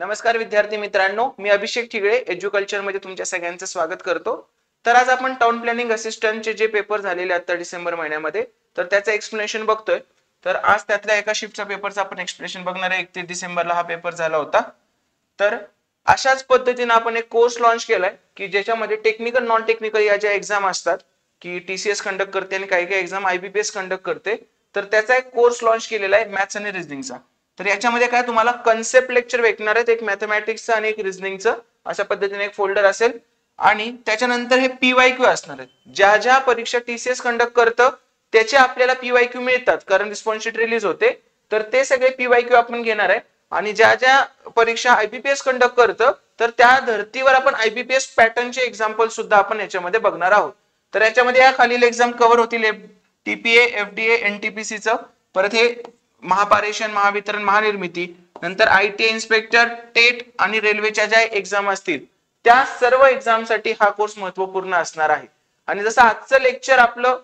नमस्कार विद्यार्थी मित्रांनो, मी अभिषेक ठिगळे एज्युकल्चर मध्ये तुमच्या सगळ्यांचं स्वागत करतो। तर आज आपण टाउन प्लॅनिंग असिस्टंटचे जे पेपर झालेले आता डिसेंबर महिन्यामध्ये तर त्याचं एक्सप्लेनेशन बघतोय। तर आज त्यातल्या एका शिफ्टचा पेपरचा आपण एक्सप्लेनेशन बघणार आहे। 31 डिसेंबरला हा पेपर झाला होता। तर अशाच पद्धतीने आपण एक कोर्स लॉन्च केलाय की ज्याच्यामध्ये टेक्निकल नॉन टेक्निकल या ज्या एक्झाम असतात की टीसीएस कंडक्ट करते आणि काही काही एक्झाम आयबीपीएस कंडक्ट करते, तर त्याचा एक कोर्स लॉन्च केलेला आहे मॅथ्स आणि रिझनिंगचा। तर याच्यामध्ये काय तुम्हाला कन्सेप्ट लेक्चर भेटणार आहेत, एक मॅथमॅटिक्सचं आणि एक रिझनिंगचं, अशा पद्धतीने एक फोल्डर असेल आणि त्याच्यानंतर हे पीवायक्यू असणार आहेत। ज्या ज्या परीक्षा टीसीएस कंडक्ट करतं त्याचे आपल्याला पीवायक्यू मिळतात कारण रिस्पॉन्स शीट रिलीज होते, तर ते सगळे पीवायक्यू आपण घेणार आहे। आणि ज्या ज्या परीक्षा आयबीपीएस कंडक्ट करतं तर त्या धर्तीवर आपण आयबीपीएस पॅटर्नचे एक्झाम्पल सुद्धा आपण याच्यामध्ये बघणार आहोत। तर याच्यामध्ये या खालील एक्झाम कव्हर होतील, टीपीए, एफडीए, एनटीपीसीचं, परत हे महापारेषण, महावितरण, महानिर्मिती, नंतर आयटी इन्स्पेक्टर, टेट आणि रेल्वेच्या ज्या एक्झाम असतील त्या सर्व एक्झामसाठी हा कोर्स महत्त्वपूर्ण असणार आहे। आणि जसं आजचं लेक्चर आपलं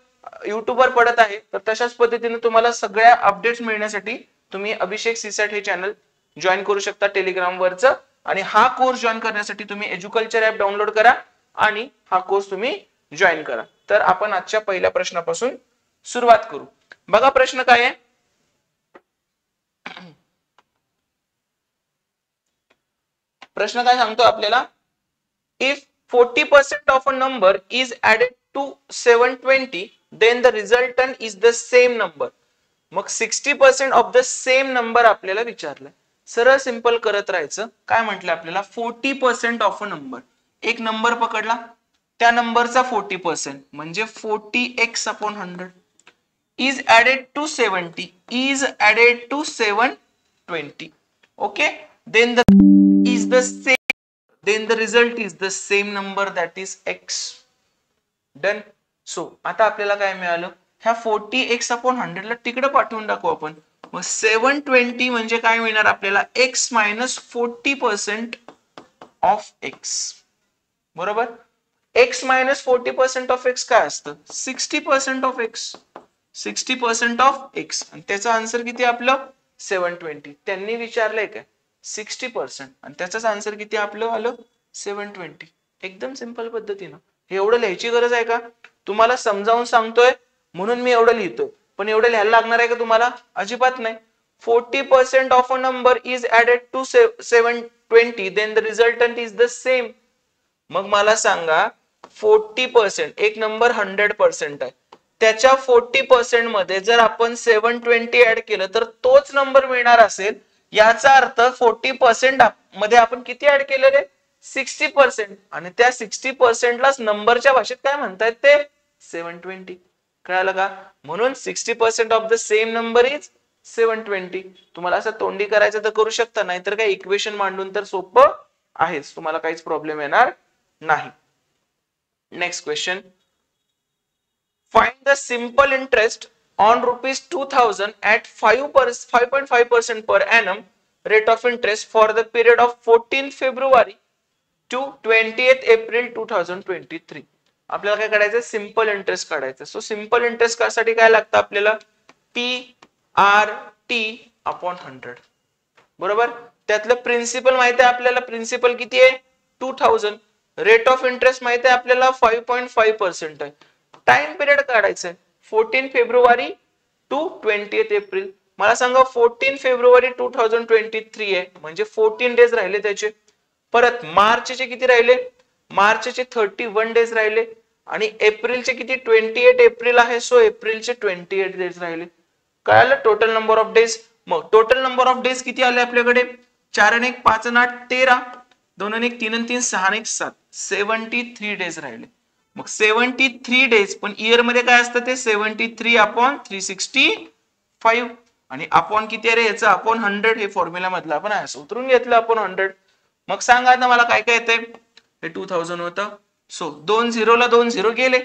युट्यूबवर पडत आहे तर तशाच पद्धतीने तुम्हाला सगळ्या अपडेट्स मिळण्यासाठी तुम्ही अभिषेक सीसॅट हे चॅनल जॉईन करू शकता टेलिग्राम वरचं। आणि हा कोर्स जॉईन करण्यासाठी तुम्ही एज्युकल्चर ऍप डाउनलोड करा आणि हा कोर्स तुम्ही जॉईन करा। तर आपण आजच्या पहिल्या प्रश्नापासून सुरुवात करू। बघा प्रश्न काय आहे। प्रश्न काय सांगतो आपल्याला, if 40% of a number is added to 720 then the resultant is the same number। मग 60% of the same number आपल्याला विचारलंय। सरळ सिंपल करत राहायचं। काय म्हटलं आपल्याला, 40% ऑफ अ नंबर, एक नंबर पकडला त्या नंबरचा 40% म्हणजे 40x/100 is added to 70 is added to 720, okay, then the is the same, then the result is the same number, that is x, done। so आता आपल्याला काय मिळालं, ह्या 40x/100 ला तिकडे पाठवून टाकू आपण। मग 720 म्हणजे काय मिळणार आपल्याला, x minus 40% of x, बरोबर। x minus 40% of x काय असतं, 60% of x, 60% of x, आणि त्याचा आन्सर किती आपलं 720। त्यांनी विचारलंय काय 60% आणि त्याचाच आन्सर किती आपलं आलं 720। एकदम सिंपल पद्धतीनं। हे एवढं लिहायची गरज आहे का, तुम्हाला समजावून सांगतोय म्हणून मी एवढं लिहितोय, पण एवढं लिहायला लागणार आहे का तुम्हाला, अजिबात नाही। 40% of a number is added to 720 then the resultant is the same। मग मला सांगा 40%, एक नंबर 100% आहे, त्याच्या 40% मध्ये जर आपण 720 ऍड केलं तर तोच नंबर मिळणार असेल, याचा अर्थ 40% मध्ये आपण किती ऍड केलेले 60%, आणि त्या 60% लाच नंबरच्या भाषेत काय म्हणतायत ते 720। कळालं का, म्हणून 60% of the same number is 720। तुम्हाला असं तोंडी करायचं तर करू शकता, नाहीतर काय इक्वेशन मांडून तर सोपं आहेच, तुम्हाला काहीच प्रॉब्लेम येणार नाही। Next question, find the simple interest on rupees 2000 at 5.5% per annum rate of interest for the period of 14 February to 20th April 2023। आपल्याला काय काढायचं, सिंपल इंटरेस्ट काढायचं। सो सिंपल इंटरेस्ट काढण्यासाठी काय लागतं आपल्याला, PRT/100, बरोबर। त्यातलं प्रिन्सिपल माहिती आहे आपल्याला, प्रिन्सिपल किती आहे 2000, रेट ऑफ इंटरेस्ट माहिती आहे आपल्याला 5.5% आहे, टाइम पिरियड काढायचा आहे 14 फेब्रुवारी टू 20th एप्रिल। मला सांगा 14 फेब्रुवारी 2023 आहे म्हणजे 14 डेज राहिले त्याचे, परत मार्चचे किती राहिले, मार्चचे 31 डेज राहिले, आणि एप्रिलचे किती 28 एप्रिल आहे, सो एप्रिलचे 28 डेज राहिले। कळालं, टोटल नंबर ऑफ डेज। मग टोटल नंबर ऑफ डेज किती आले आपल्याकडे, 4 आणि 1 5 आणि 8 13, 2 आणि 1 3 आणि 3 6 आणि 1 7, 73 डेज राहिले। मग 73 डेज, पण इयर मध्ये काय असतं ते 73/365, आणि अपॉन किती आहे रे याचं, अपॉन 100, हे फॉर्म्युला मधलं आपण असं उतरून घेतलं अपॉन 100। मग सांगा आता मला काय काय येते, हे 2000 होतं, सो 2 0 ला 2 0 गेले,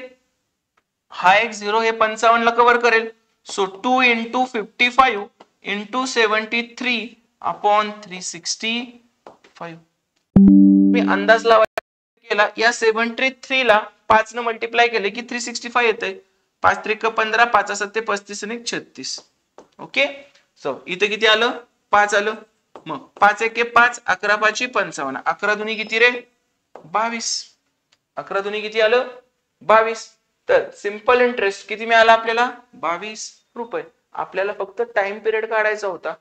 हा एक 0 हे 55 ला कव्हर करेल, सो 2 into 55 into 73/365। मी अंदाज लावायचा केला, या 73 ला 5 ने मल्टिप्लाय केले की 365 येते, 5 त्रिक 15, 5 7 35 आणि 36, ओके। सो इथे किती आलं 5 आलं, मग 5 एके 5, 11 पाची 55, 11 दुनी किती रे 22, 11 दुनी किती आलं 22. तर सिंपल इंटरेस्ट किती मिळाला आपल्याला 22 रुपये. आपल्याला फक्त टाइम पिरियड काढायचा होता.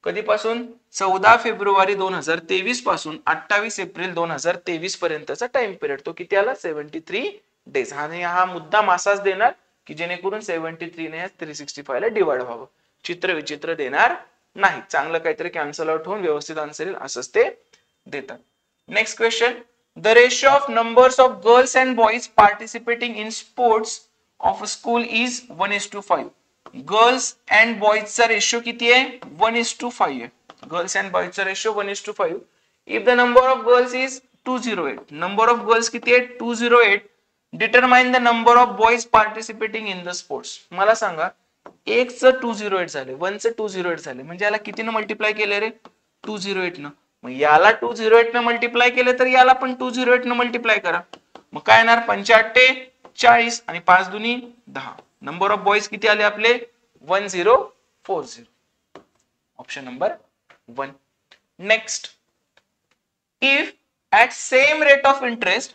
कधीपासून 14 फेब्रुवारी 2023 पासून 28 एप्रिल 2023 पर्यंतचा टाइम पिरियड. तो किती आला 73 डेज. आणि हा मुद्दाम असाच देणार की जेणेकरून 73 ने 365 ला डिवाइड व्हावं. चित्र विचित्र देणार नाही. चांगलं काहीतरी कॅन्सल आउट होऊन व्यवस्थित आन्सर येईल असंच ते देतात. Next question. The ratio of numbers of girls and boys participating in sports of a school is 1:5. Girls and बॉईजचा रेशिओ किती आहे 1:5 आहे. गर्ल्स अँड बॉईजचा ratio 1:5. If the number of girls is 208. Number of girls किती आहे 208. Determine the number of boys participating in the sports. मला सांगा एकचं 208 झाले, 1चं 208 झाले, म्हणजे याला कितीनं मल्टिप्लाय केले रे 208 न. मग याला 208 न मल्टिप्लाय केले तर याला पण 208 न मल्टिप्लाय करा. मग काय येणार 5×8 40 आणि 5 दुनी 10. नंबर ऑफ बॉईज किती आले आपले 1040. Option number 1. Next. If at same rate of interest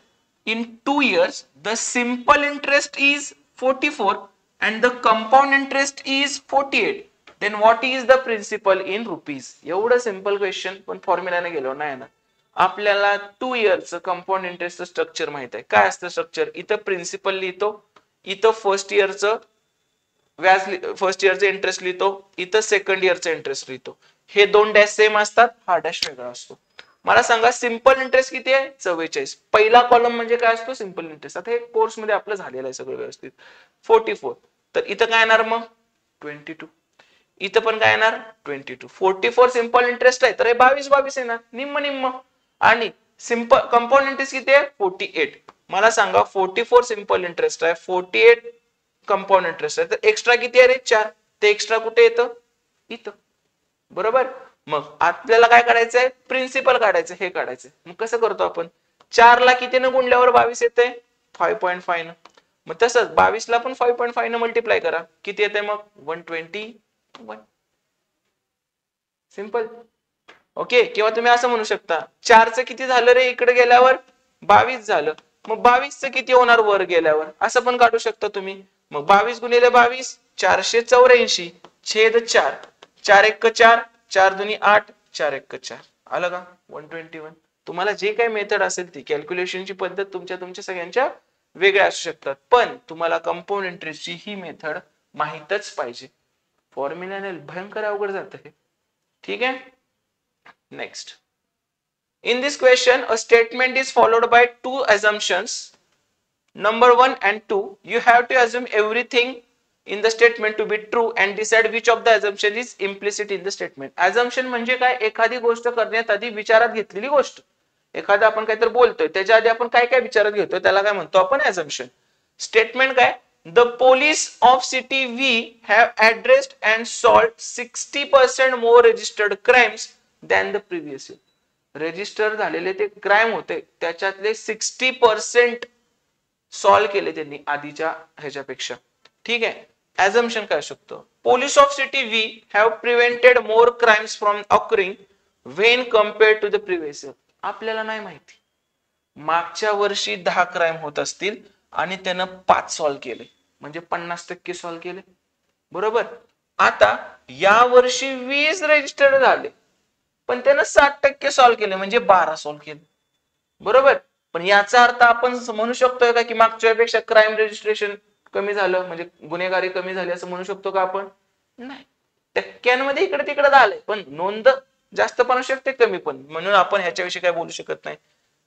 in 2 years the simple interest is 44 and the compound interest is 48, then what is the principal in rupees. एवढं सिंपल क्वेश्चन पण फॉर्म्युलाने गेलो नाही ना. आपल्याला 2 इयरचं compound इंटरेस्टचं structure माहित आहे. काय असतं स्ट्रक्चर. इथं प्रिन्सिपल लिहितो, इथं फर्स्ट इयरचं व्याज फर्स्ट इयरचं इंटरेस्ट लिहितो, इथं सेकंड इयरचं इंटरेस्ट लिहितो. हे दोन डॅश सेम असतात, हा डॅश वेगळा असतो. मला सांगा सिंपल इंटरेस्ट किती आहे 44. पहिला कॉलम म्हणजे काय असतो सिंपल इंटरेस्ट. आता हे कोर्स मध्ये आपलं झालेलं आहे सगळं व्यवस्थित. 44. तर इथं काय येणार मग 22. इथं पण काय येणार 22. 44 सिंपल इंटरेस्ट आहे तर हे 22 येणार निम्म निम्म. आणि सिंपल कंपाऊंड इंटरेस्ट किती आहे 48. मला सांगा 44 सिंपल इंटरेस्ट आहे, 48 कंपाऊंड इंटरेस्ट आहे, तर एक्स्ट्रा किती आहे रे 4. ते एक्स्ट्रा कुठे येतं इथं. बरोबर. मग आपल्याला काय काढायचंय प्रिन्सिपल काढायचं, हे काढायचं. मग कसं करतो आपण 4 ला कितीने गुणल्यावर 22 येते 5.5 न. मग तसंच 22 ला पण 5.5 न मल्टिप्लाय करा किती येते मग 121. सिंपल. ओके. किंवा तुम्ही असं म्हणू शकता 4चं किती झालं रे इकडे गेल्यावर 22 झालं, मग 22चं किती होणार वर गेल्यावर असं पण काढू शकता तुम्ही. मग 22 गुणिले 22 484 छेद 4. 4 1 4, 4 दुनी 8, 4 1 4. आलं का 121. तुम्हाला जे काही मेथड असेल ती कॅल्क्युलेशनची पद्धत तुमच्या सगळ्यांच्या वेगळ्या असू शकतात, पण तुम्हाला कंपाऊंड इंटरेस्टची ही मेथड माहीतच पाहिजे. फॉर्म्युलाने भयंकर अवघड जातं हे. ठीक आहे. Next. In this question, a statement is followed by two assumptions. Number 1 and 2. You have to assume everything in the statement to be true and decide which of the assumption is implicit in the statement. Assumption म्हणजे काय एखादी गोष्ट करण्यात आधी विचारात घेतलेली गोष्ट. एखादा आपण काहीतरी बोलतोय त्याच्या आधी आपण काय काय विचारात घेतोय त्याला काय म्हणतो आपण assumption. स्टेटमेंट काय The police of city V have addressed and solved 60% more registered crimes than the previous year. Register झालेले ते क्राईम होते त्याच्यातले 60% सॉल्व्ह केले त्यांनी आधीच्या ह्याच्यापेक्षा. ठीक आहे. assumption काय शकतो police of city we have prevented more crimes from occurring when compared to the previous year. आपल्याला नाही माहिती मागच्या वर्षी 10 क्राइम होत असतील आणि त्यानं 5 सॉल्व्ह केले म्हणजे 50% सॉल्व्ह केले. बरोबर. आता या वर्षी 20 रजिस्टर्ड झाले पण त्यानं 60% सॉल्व्ह केले म्हणजे 12 सॉल्व्ह केले. बरोबर. पण याचा अर्थ आपण म्हणू शकतोय का की मागच्या पेक्षा क्राईम रजिस्ट्रेशन कमी झालं म्हणजे गुन्हेगारी कमी झाली असं म्हणू शकतो का आपण नाही. टक्क्यांमध्ये इकडे तिकडे झालंय पण नोंद जास्त पण शकते कमी पण, म्हणून आपण ह्याच्याविषयी काय बोलू शकत नाही.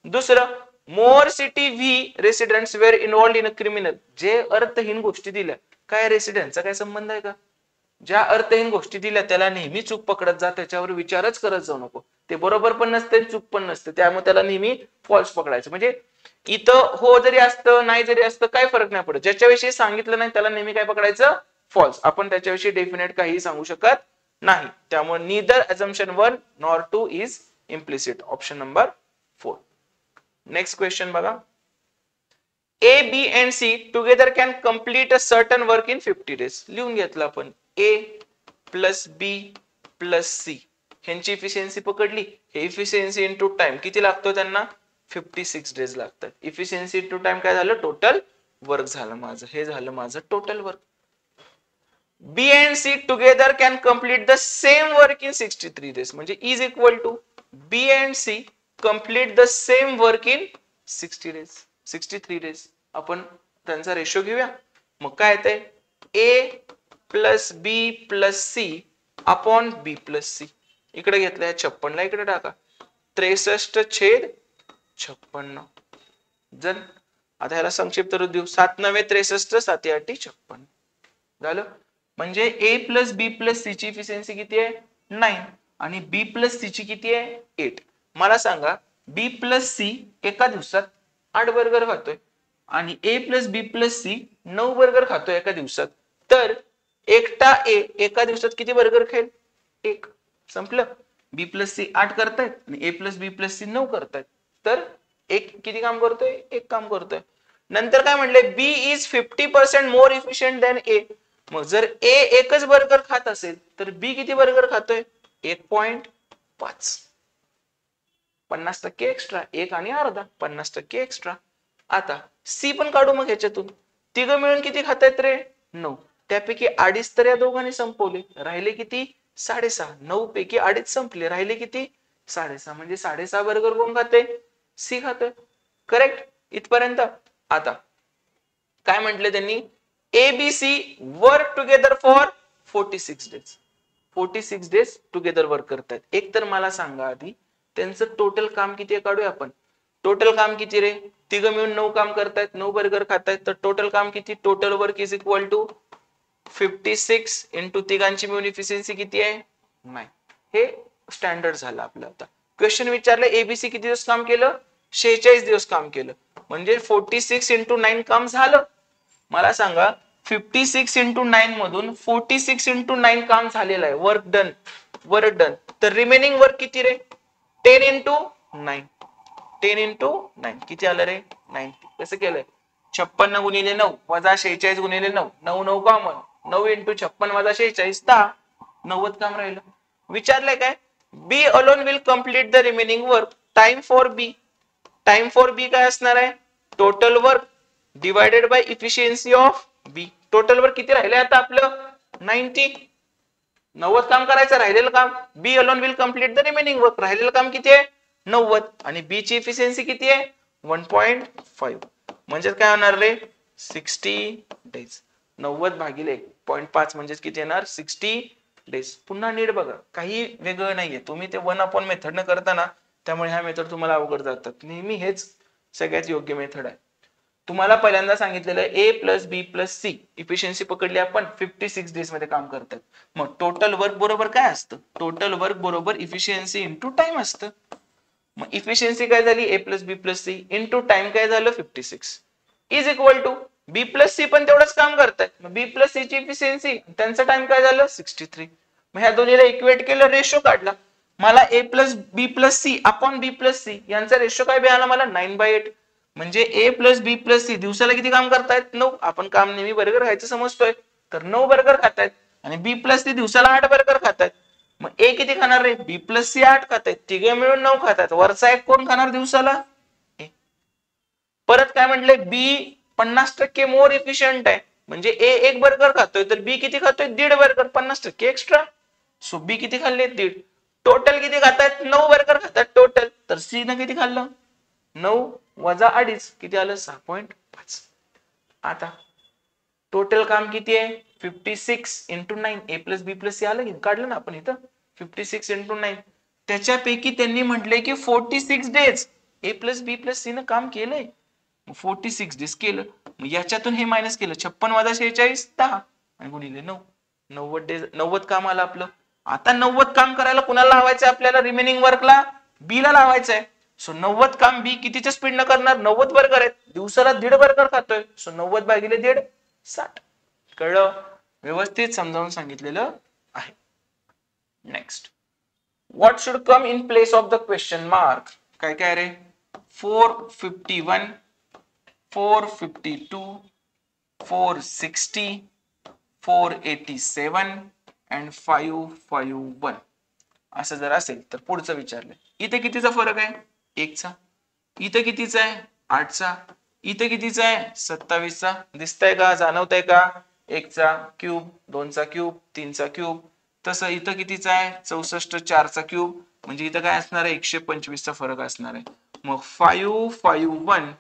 दुसरं more city V residents were involved in a criminal. जे अर्थहीन गोष्टी दिल्या काय रेसिडेंटचा काय संबंध आहे का. ज्या अर्थहीन गोष्टी दिल्या त्याला नेहमी चूक पकडत जा, त्याच्यावर विचारच करत जाऊ नको. ते बरोबर पण नसते चूक पण नसते त्यामुळे त्याला नेहमी फॉल्स पकडायचं. म्हणजे इथं हो जरी असतं नाही जरी असतं काय फरक नाही पडत. ज्याच्याविषयी सांगितलं नाही त्याला नेहमी काय पकडायचं फॉल्स. आपण त्याच्याविषयी डेफिनेट काही सांगू शकत नाही. त्यामुळे neither assumption 1 nor 2 is implicit. Option number 4. Next question बघा. A, B and C together can complete a certain work in 50 days. लिहून घेतलं आपण A plus B plus C. ह्यांची इफिशियन्सी पकडली, हे इफिशियन्सी इंटू टाइम किती लागतो त्यांना 56 डेज लागतात. इफिशियन्सी इंटू टाइम काय झालं, टोटल वर्क झालं माझं, हे झालं माझं total work. B and C together can complete the same work in 63 days. म्हणजे is equal to B and C complete the same work in 60 days, 63 days. आपण त्यांचा रेशो घेऊया. मग काय येतंय, A plus B plus C upon B plus C. इकडे घेतलंय 56 ला इकडे टाका, 63/56. जर आता ह्याला संक्षिप्त रूप देऊ, 7 9 63, 7 8 56 झालं. म्हणजे A plus B plus C ची इफिशियन्सी किती आहे 9 आणि B प्लस C ची किती आहे 8. मला सांगा B प्लस C एका दिवसात 8 बर्गर खातोय आणि A plus B plus C 9 burger खातोय एका दिवसात. तर एकटा A एका दिवसात किती बर्गर खाईल, 1. संपलं. B प्लस C 8 करतायत आणि A plus B plus C 9 करतायत. तर एक किती काम करतोय, एक काम करतोय. नंतर काय म्हटलंय, B is 50% more efficient than A. मग जर A एकच बर्गर खात असेल तर B किती बर्गर खातोय 1.5, 50% एक्स्ट्रा, 1 आणि अर्धा 50% एक्स्ट्रा. आता C पण काढू मग ह्याच्यातून, तिघं मिळून किती खातायत रे 9, त्यापैकी 2.5 तर या दोघांनी संपवले, राहिले किती 6.5, 9 पैकी 2.5 संपले, राहिले किती 6.5, म्हणजे 6.5 बर्गर कोण खाते, C खाते. करेक्ट इथपर्यंत. आता काय म्हटले त्यांनी, ABC work together for 46 days, 46 days together work करतात. एक तर मला सांगा आधी त्यांचं टोटल काम किती आहे, काढूया आपण. टोटल काम किती रे, तिघं मिळून 9 काम करतायत, 9 बर्गर खातायत, तर टोटल काम किती, total work is equal to 56 into तिघांची मिळून इफिशियन्सी किती आहे 9. हे स्टँडर्ड झालं आपलं. आता क्वेश्चन विचारलं एबीसी किती दिवस काम केलं, 46 दिवस काम केलं, म्हणजे 46 इंटू 9 काम झालं. मला सांगा 56 इंटू 9 मधून 46 इंटू 9 काम झालेलं आहे, वर्क डन, वर्क डन. तर रिमेनिंग वर्क किती रे, 10 इंटू 9, 10 इंटू 9 किती आलं रे 90. कसं केलंय, 56 गुणिले 9 वजा 46 गुणिले 9, 9 9 कॉमन, 9 इंटू 56 वजा 46 10, 90 काम राहिलं. विचारलंय काय, B alone will complete the remaining work. Time for B, time for B काय असणार आहे, total work divided by efficiency of B. Total work किती राहिले आता आपलं 90, 90 काम करायचं, राहिलेलं काम. B alone will complete the remaining work, राहिलेलं काम किती आहे 90 आणि बी ची इफिशियन्सी किती आहे 1.5. म्हणजे काय होणार रे 60 डेज. 90 भागिले 0.5 म्हणजे किती येणार 60 डेज. पुन्हा नीट बघा, काही वेगळं नाहीये, तुम्ही ते 1 अपॉन मेथड न करताना, त्यामुळे ह्या मेथड तुम्हाला अवघड जातात. नेहमी हेच सगळ्यात योग्य मेथड आहे. तुम्हाला पहिल्यांदा सांगितलेलं ए plus B plus C efficiency पकडली आपण, 56 डेज मध्ये काम करतात. मग टोटल वर्क बरोबर काय असतं, टोटल वर्क बरोबर इफिशियन्सी इंटू टाइम असतं. मग इफिशियन्सी काय झाली A plus B plus C into time काय झालं 56 is equal to B plus C पण तेवढंच काम करतायत, मग बी प्लस सी ची इफिशियन्सी त्यांचा टाइम काय झालं 63. मग ह्या दोन्हीला इक्वेट केलं, रेशो काढला. मला ए plus B plus C upon बी प्लस सी यांचा रेशो काय मिळाला मला 9/8. म्हणजे ए प्लस बी प्लस सी दिवसाला किती काम करतायत 9. आपण काम नेहमी बर्गर खायचं समजतोय, तर 9 बर्गर खातायत. आणि बी प्लस सी दिवसाला 8 बर्गर खातायत. मग ए किती खाणार रे, बी प्लस सी 8 खातायत, तिघे मिळून 9 खातायत, वरचा एक कोण खाणार दिवसाला ए. परत काय म्हटलंय, बी 50% मोर इफिशियंट आहे, म्हणजे ए एक बर्गर खातोय तर बी किती खातोय 1.5 बर्गर, 50% एक्स्ट्रा. सो बी किती खाल्ले 1.5. टोटल किती खातायत 9 बर्गर खातात टोटल, तर सी न किती खाल्लं 9 वजा 2.5 किती आलं 6.5. आता टोटल काम किती आहे 56 इंटू 9, ए प्लस बी प्लस सी आलं की काढलं ना आपण इथं 56 इंटू 9. त्याच्यापैकी त्यांनी म्हटलंय की 46 डेज ए प्लस बी प्लस सी न काम केलंय, 46 डेज केलं. मग याच्यातून हे मायनस केलं, 56 वजा 46 10 आणि गुणिले 9, 90 डेज, 90 काम आलं आपलं. आता 90 काम करायला कुणाला लावायचंय आपल्याला, रिमेनिंग वर्कला बी ला लावायचंय. सो 90 काम बी कितीच्या स्पीड न करणार, 90 बर्गर आहेत, दिवसाला 1.5 बर्गर खातोय, सो 90 भागिले 1.5 60. कळलं, व्यवस्थित समजावून सांगितलेलं आहे. Next, what should come in place of the question mark. काय काय रे 451, 452, 460, 487 and 551. असं जर असेल तर पुढचं विचारलंय. इथे कितीचा फरक आहे? 1चा. इथे कितीचा आहे? 8चा. इथे कितीचा आहे? 27चा. दिसतंय का? जाणवतंय का? 1चा क्यूब, 2चा क्यूब, 3चा क्यूब. तसं इथं कितीचा आहे? 64, 4चा क्यूब. म्हणजे इथं काय असणार आहे? 125चा फरक असणार आहे. मग 551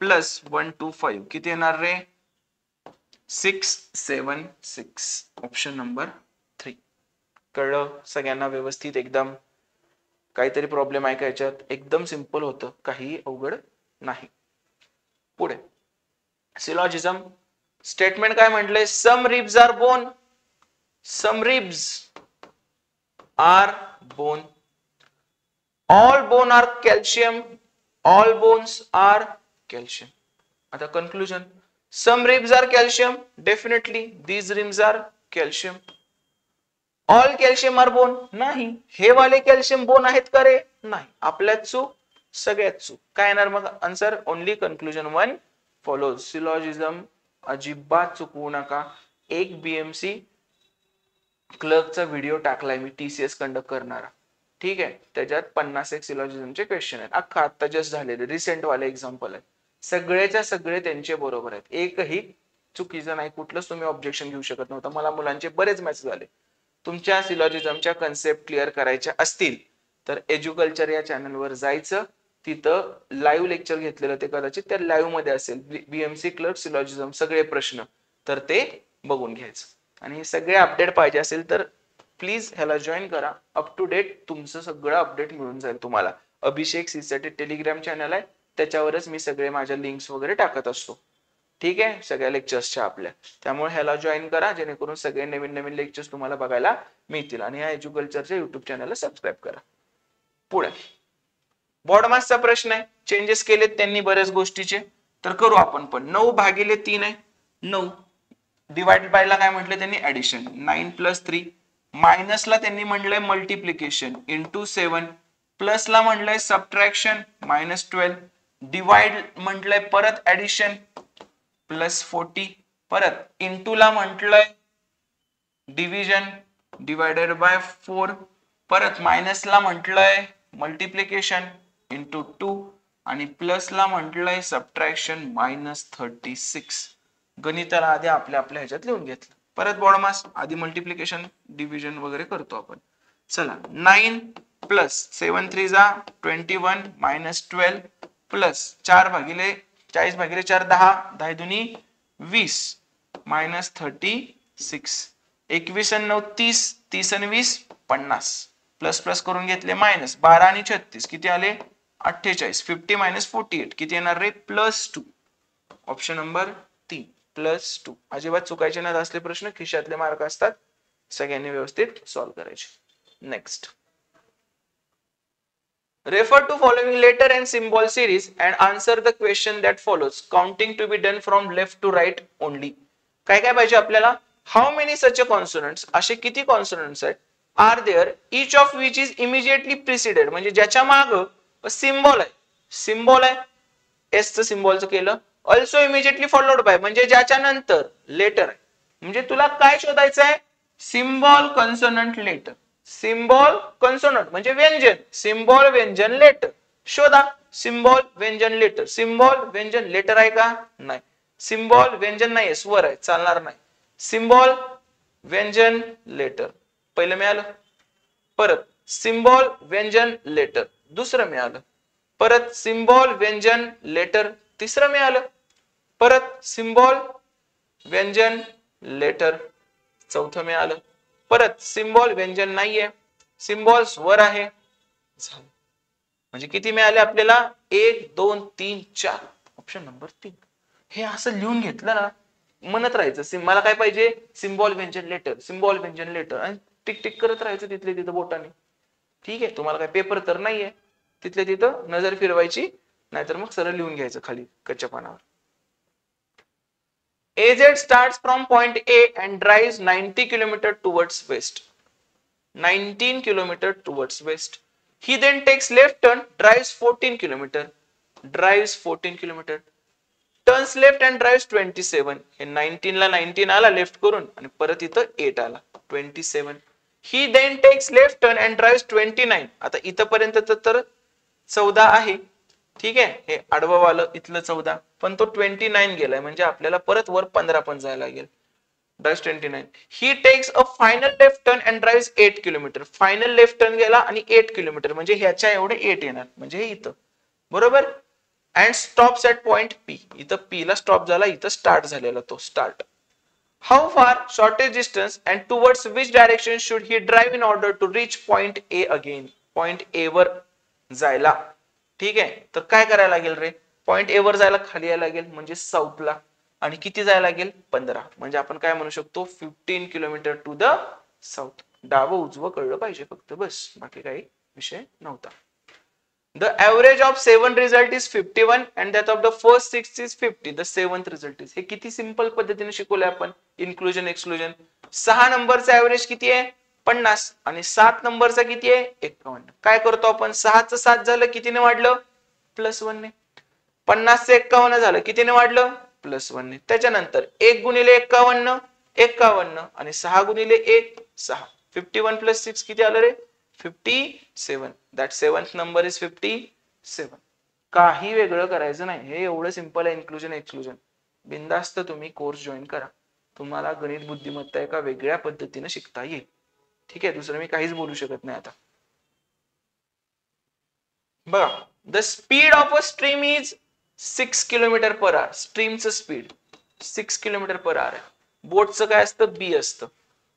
प्लस 125 किती येणार रे? 676. Option number 3. कळलं सगळ्यांना व्यवस्थित एकदम? काहीतरी प्रॉब्लेम आहे का याच्यात? एकदम सिंपल होतं, काही अवघड नाही. पुढे सिलॉजिझम स्टेटमेंट काय म्हटलंय? Some ribs are bone. Some ribs are bone. All bone are calcium. All bones are calcium. आता conclusion. Some ribs are calcium. Definitely these ribs are calcium. All calcium are bone. नाही. हे वाले calcium bone आहेत का रे? नाही. आपल्यात चूक, सगळ्यात चूक. काय येणार मग answer? Only conclusion 1 follows. Syllogism अजिबात चुकवू नका. एक बीएमसी क्लर्कचा व्हिडिओ टाकलाय मी टीसीएस कंडक्ट करणारा. ठीक आहे. त्याच्यात 51 सिलॉजिझमचे क्वेश्चन आहेत. अख्खा आता जस्ट झालेले रिसेंट वाले एक्झाम्पल आहेत. सगळेच्या सगळे त्यांचे बरोबर आहेत. एकही चुकीचं नाही. कुठलंच तुम्ही ऑब्जेक्शन घेऊ शकत नव्हतं. मला मुलांचे बरेच मेसेज आले. तुमच्या सिलॉजिझमच्या कन्सेप्ट क्लिअर करायच्या असतील तर एज्युकल्चर या चॅनलवर जायचं. तिथं लाईव्ह लेक्चर घेतलेलं ते कदाचित त्या लाईव्ह मध्ये असेल. बीएमसी क्लर्क सिलॉजिझम सगळे प्रश्न तर ते बघून घ्यायचं. आणि हे सगळे अपडेट पाहिजे असेल तर प्लीज ह्याला जॉईन करा. अप टू डेट तुमचं सगळं अपडेट मिळून जाईल तुम्हाला. अभिषेक सीसाठी टेलिग्राम चॅनल आहे. त्याच्यावरच मी सगळे माझ्या लिंक्स वगैरे टाकत असतो. ठीक आहे. सगळ्या लेक्चर्सच्या आपल्या. त्यामुळे ह्याला जॉईन करा जेणेकरून सगळे नवीन नवीन लेक्चर्स तुम्हाला बघायला मिळतील. आणि या एज्युकल्चरच्या युट्यूब चॅनलला सबस्क्राईब करा. पुढे बॉडमासचा प्रश्न आहे. चेंजेस केलेत त्यांनी बऱ्याच गोष्टीचे तर करू आपण पण. 9/3 आहे. 9 डिवाइडेड बाय ला काय म्हटलं त्यांनी? ऍडिशन. 9 + 3. मायनसला त्यांनी म्हटलंय मल्टिप्लिकेशन इंटू 7. प्लसला म्हटलंय सबट्रॅक्शन -12. डिवाइड म्हटलंय परत ऍडिशन +40. परत इंटू ला म्हटलंय डिव्हिजन डिवायडेड बाय 4. परत मायनसला म्हटलंय मल्टिप्लिकेशन इंटू 2 आणि प्लसला म्हटलंय सबट्रॅक्शन -36. गणिताला आधी आपल्या आपल्या ह्याच्यात लिहून घेतलं. परत बॉडमास आधी मल्टिप्लिकेशन डिव्हिजन वगैरे करतो आपण. चला 9 प्लस 7 3 जा 21 -12 प्लस 40/4 10 10 दुनी 20 -36. 21 आणि 9 30 30 आणि 20 50. प्लस प्लस करून घेतले मायनस 12 आणि 36 किती आले? 48. 50 - 48 किती येणार रे? +2. Option number 3 +2. अजिबात चुकायचे नाही असले प्रश्न. खिशातले मार्क असतात. सगळ्यांनी व्यवस्थित सॉल्व्ह करायचे. Next. Refer to following letter and symbol series and answer the question that follows. Counting to be done from left to right only. काय काय पाहिजे आपल्याला? How many such a consonants? असे किती कॉन्सोनंट्स आहेत? Are there each of which is immediately preceded? म्हणजे ज्याच्या माग सिम्बॉल आहे. सिम्बॉल आहे. एस चं सिम्बॉलचं केलं. ऑल्सो इमिजिएटली फॉलोड बाय म्हणजे ज्याच्या नंतर लेटर आहे. म्हणजे तुला काय शोधायचं आहे? Symbol consonant letter. Symbol consonant म्हणजे व्यंजन. सिम्बॉल व्यंजन लेटर शोधा. सिम्बॉल व्यंजन लेटर. सिम्बॉल व्यंजन लेटर आहे का? नाही. सिम्बॉल व्यंजन नाही, स्वर आहे, चालणार नाही. सिम्बॉल व्यंजन लेटर पहिलं मिळालं. परत सिम्बॉल व्यंजन लेटर दुसरं मिळालं. परत सिम्बॉल व्यंजन लेटर तिसरं मिळालं. परत सिम्बॉल व्यंजन लेटर चौथं मिळालं. परत सिम्बॉल व्यंजन नाहीये, सिम्बॉल स्वर आहे. म्हणजे किती मिळाले आपल्याला? 1 2 3 4. Option number 3. हे असं लिहून घेतलं ना, म्हणत राहायचं मला काय पाहिजे? सिम्बॉल व्यंजन लेटर, सिम्बॉल व्यंजन लेटर आणि टिक टिक करत राहायचं तिथले तिथं बोटाने. ठीक आहे. तुम्हाला काय पेपर तर नाहीये. तिथले तिथं नजर फिरवायची, नाहीतर मग सरळ लिहून घ्यायचं खाली कच्च्या पानावर. AZ starts from point A and drives 90 km towards west. 19 km towards west. He then takes left turn, drives 14 km. Drives 14 km. Turns left and drives 27. हे 19 ला 19 आला लेफ्ट करून आणि परत इथं 8 आला 27. He then takes left turn and drives 29. आता इथपर्यंत तर 14 आहे, ठीक आहे, हे आडवं वालं इथलं 14, पण तो 29 गेलाय, म्हणजे आपल्याला परत वर 15 पण जायला लागेल. Drives 29. He takes a final left turn and drives 8 kilometre. Final left turn गेला आणि 8 किलोमीटर, म्हणजे ह्याच्या एवढे 8 येणार, म्हणजे हे इथं, बरोबर. And stops at point P. इथं पी ला स्टॉप झाला, इथं स्टार्ट झालेला तो start. How far shortest distance and towards which direction should he drive in order to reach point A again? Point A वर जायला, ठीक आहे. तर काय करायला लागेल रे, पॉइंट ए वर जायला खाली यायला लागेल, म्हणजे साऊथला, आणि किती जायला लागेल 15, म्हणजे आपण काय म्हणू शकतो 15 किलोमीटर टू द साऊथ. डावं उजवं कळलं पाहिजे फक्त, बस, बाकी काही विषय नव्हता. The average of 7 result is 51 and that of the first 6 is 50. The 7th result is. हे किती सिंपल पद्धतीने शिकवले आपण, इन्क्लुजन एक्सक्लुजन. 6 नंबरचा ऍव्हरेज किती आहे 50 आणि 7 नंबरचा किती आहे 51. काय करतो आपण, 6चं 7 झालं कितीने वाढलं +1 ने. 50चं 51 झालं कितीने वाढलं +1 ने. त्याच्यानंतर 1 गुणिले 51 51 आणि 6 गुणिले 1 6. 51 + 6 किती आलं रे 57. That 7th number is 57. काही वेगळं करायचं नाही, हे एवढं सिंपल आहे इन्क्लुजन एक्सक्लुजन. बिनधास्त तुम्ही कोर्स जॉईन करा, तुम्हाला गणित बुद्धिमत्ता एका वेगळ्या पद्धतीने शिकता येईल, ठीक आहे. दुसरं मी काहीच बोलू शकत नाही आता. बघा, the speed of a stream is 6 km/h. स्ट्रीमचं स्पीड 6 km/h आहे. बोटचं काय असतं बी असतं.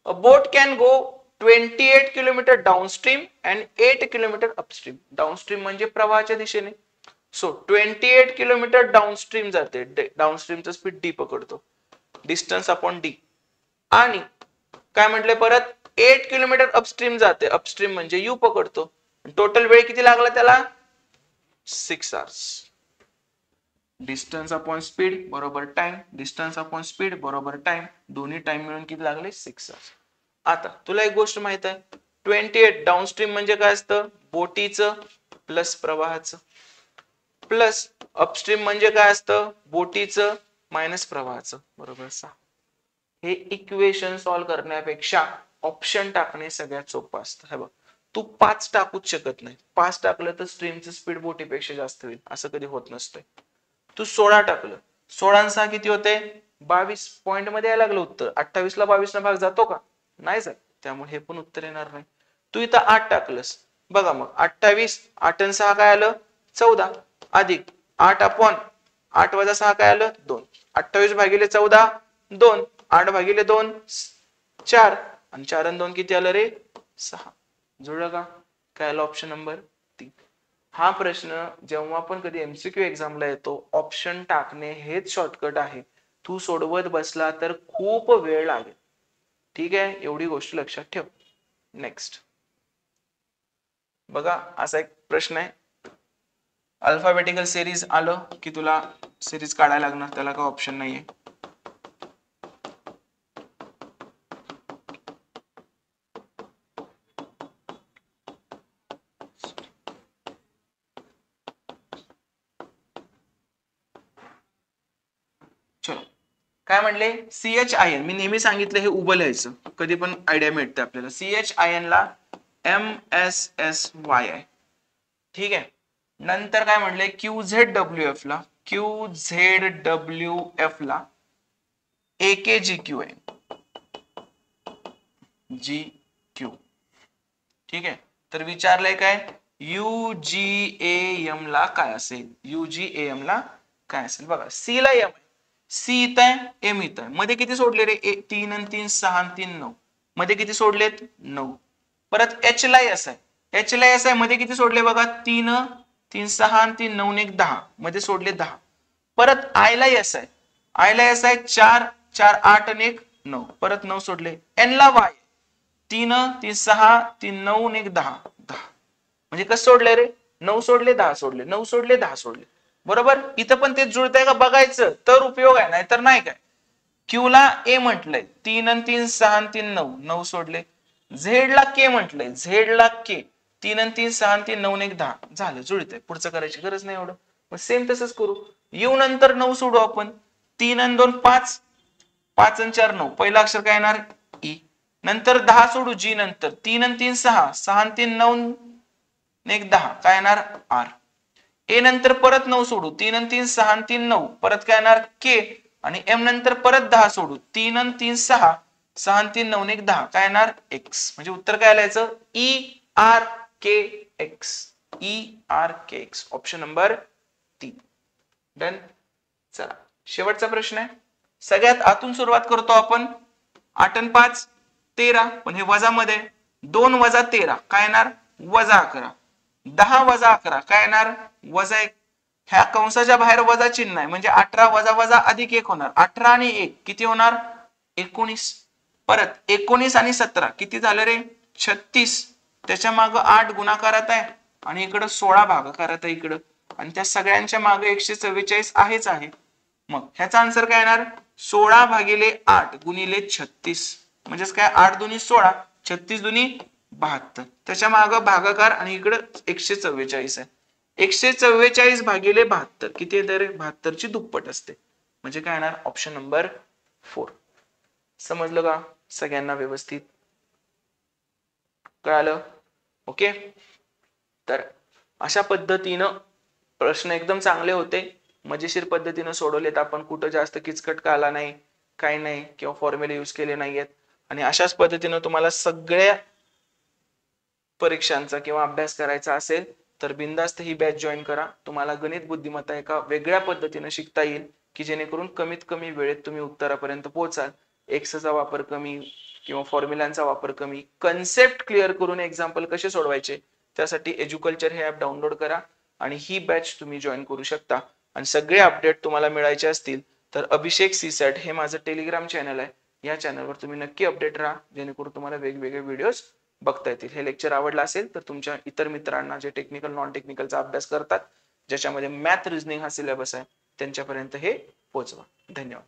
A boat can go 28 kilometre downstream and 8 kilometre upstream. Downstream म्हणजे प्रवाहाच्या दिशेने. सो 28 किलोमीटर डाउनस्ट्रीम जाते, डाउनस्ट्रीमचं स्पीड डी पकडतो, डिस्टन्स अपॉन डी. आणि काय म्हटलंय परत 8 किलोमीटर अपस्ट्रीम जाते, अपस्ट्रीम म्हणजे यू पकडतो. टोटल वेळ किती लागला त्याला 6 hours. डिस्टन्स अपॉन स्पीड बरोबर टाइम, डिस्टन्स अपॉन स्पीड बरोबर टाइम, दोन्ही टाइम मिळून किती लागले 6 hours. आता तुला एक गोष्ट माहित आहे, 28 डाउनस्ट्रीम म्हणजे काय असतं बोटीचं प्लस प्रवाहाचं, प्लस अपस्ट्रीम म्हणजे काय असतं बोटीचं मायनस प्रवाहाचं, बरोबर 6. हे इक्वेशन सॉल्व्ह करण्यापेक्षा ऑप्शन टाकणे सगळ्यात सोपं असतं. हे बघ, तू 5 टाकूच शकत नाही, 5 टाकलं तर स्ट्रीमचं स्पीड बोटीपेक्षा जास्त होईल, असं कधी होत नसतंय. तू 16 टाकलं, 16 6 किती होते 22. पॉइंट मध्ये यायला लागलं उत्तर. 28 ला 22 ना भाग जातो का, नाही जात, त्यामुळे हे पण उत्तर येणार नाही. तू इथं 8 टाकलंस, बघा मग 28 8 आणि 6 काय आलं 14 अधिक 8 अपॉन 8 वजा 6 काय आलं 2. 28 भागिले 14 2, 8 भागिले 2 4 आणि 4 आणि 2 किती आलं रे 6. जुळलं का, काय आलं ऑप्शन नंबर 3. हा प्रश्न जेव्हा पण कधी एमसीक्यू एक्झामला येतो, ऑप्शन टाकणे हेच शॉर्टकट आहे. तू सोडवत बसला तर खूप वेळ लागेल, ठीक आहे, एवढी गोष्ट लक्षात ठेव. नेक्स्ट बघा, असा एक प्रश्न आहे, अल्फाबेटिकल सिरीज आलं की तुला सिरीज काढायला लागणार, त्याला काय ऑप्शन नाहीये. चलो, काय म्हणले CHIN, मी नेहमी सांगितलं हे उभं लिहायचं, कधी पण आयडिया मिळते आपल्याला. CHIN ला MSSY आहे, ठीक आहे. नंतर काय म्हणले QZWF ला, QZWF ला AKGQ आहे, GQ, ठीक आहे. तर विचारलंय काय UGAM ला काय असेल, UGAM ला काय असेल. बघा, C ला M, C इथं आहे M इथं आहे, मध्ये किती सोडले रे 3 आणि 3 6 आणि 3 9, मध्ये किती सोडलेत 9. परत H ला S आहे, H ला S आहे, मध्ये किती सोडले बघा 3 3 6 आणि 3 9 1 10, मध्ये सोडले 10. परत I ला S आहे, I ला S आहे 4 4 8 आणि 1 9, परत 9 सोडले. N ला Y 3 3 6 3 9 1 10 10, म्हणजे कसं सोडले रे 9 सोडले 10 सोडले 9 सोडले 10 सोडले, बरोबर. इथं पण तेच जुळतंय का बघायचं तर उपयोग आहे, नाहीतर नाही. काय Q ला A म्हटलंय 3 आणि 3 6 आणि 3 9 9 सोडले. Z ला K म्हटलंय, Z ला K 3 आणि 3 6 आणि 3 9 1 10, झालं जुळतंय, पुढचं करायची गरज नाही एवढं. मग सेम तसंच करू, U नंतर 9 सोडू आपण, 3 आणि 2 5 5 आणि 4 9, पहिला अक्षर काय येणार E, नंतर 10 सोडू जी नंतर 3 आणि 3 6 6 आणि 3 9 ने 10 काय येणार आर. ए नंतर परत 9 सोडू 3 आणि 3 6 आणि 3 9 परत काय येणार के. आणि एम नंतर परत 10 सोडू 3 आणि 3 6 6 आणि 3 9 ने 10 काय येणार एक्स. म्हणजे उत्तर काय लिहायचं ई आर के एक्स. ई आर के एक्स ऑप्शन नंबर 3. डन. चला शेवटचा प्रश्न आहे. सगळ्यात आतून सुरुवात करतो आपण. 8 आणि 5 13 पण हे वजा मध्ये 2 वजा 13 काय येणार वजा 11. 10 वजा 11 काय येणार वजा 1. ह्या कंसाच्या बाहेर वजा चिन्ह आहे म्हणजे 18 वजा वजा अधिक 1 होणार. 18 आणि 1 किती होणार 19. परत 19 आणि 17 किती झालं रे 36. त्याच्या मागे 8 गुणाकारात आहे आणि इकडं 16 भागाकारात आहे इकडं. आणि त्या सगळ्यांच्या मागे 144 आहेच आहे. मग ह्याचा आन्सर काय येणार 16 भागिले 8 गुणिले 36. म्हणजेच काय 8 दुनी 16 36 दुनी 72. त्याच्या मागे भागाकार आणि इकडे 144 आहे. 144 भागिले 72 किती येते रे 72 ची दुप्पट असते. म्हणजे काय येणार ऑप्शन नंबर 4. समजलं का सगळ्यांना व्यवस्थित कळालं. ओके. तर अशा पद्धतीनं प्रश्न एकदम चांगले होते. मजेशीर पद्धतीने सोडवलेत आपण. कुठं जास्त किचकट का आला नाही काही नाही किंवा फॉर्म्युले यूज केले नाहीयेत. आणि अशाच पद्धतीने तुम्हाला सगळ्या परीक्षांचा किंवा अभ्यास करायचा असेल तर बिनधास्त ही बॅच जॉईन करा. तुम्हाला गणित बुद्धिमत्ता एका वेगळ्या पद्धतीने शिकता येईल की जेणेकरून कमीत कमी वेळेत तुम्ही उत्तरापर्यंत पोहोचाल. एक्सचा वापर कमी किंवा फॉर्म्युलांचा वापर कमी. कन्सेप्ट क्लिअर करून एक्झाम्पल कसे सोडवायचे त्यासाठी एज्युकल्चर हे ॲप डाउनलोड करा आणि ही बॅच तुम्ही जॉईन करू शकता. आणि सगळे अपडेट तुम्हाला मिळायचे असतील तर अभिषेक सीसॅट हे माझं टेलिग्राम चॅनल आहे. या चॅनलवर तुम्ही नक्की अपडेट राहा जेणेकरून तुम्हाला वेगवेगळे व्हिडिओज बघता येतील. हे लेक्चर आवडलं असेल तर तुमच्या इतर मित्रांना जे टेक्निकल नॉन टेक्निकलचा अभ्यास करतात ज्याच्यामध्ये मॅथ रिझनिंग हा सिलेबस आहे त्यांच्यापर्यंत हे पोहोचवा. धन्यवाद.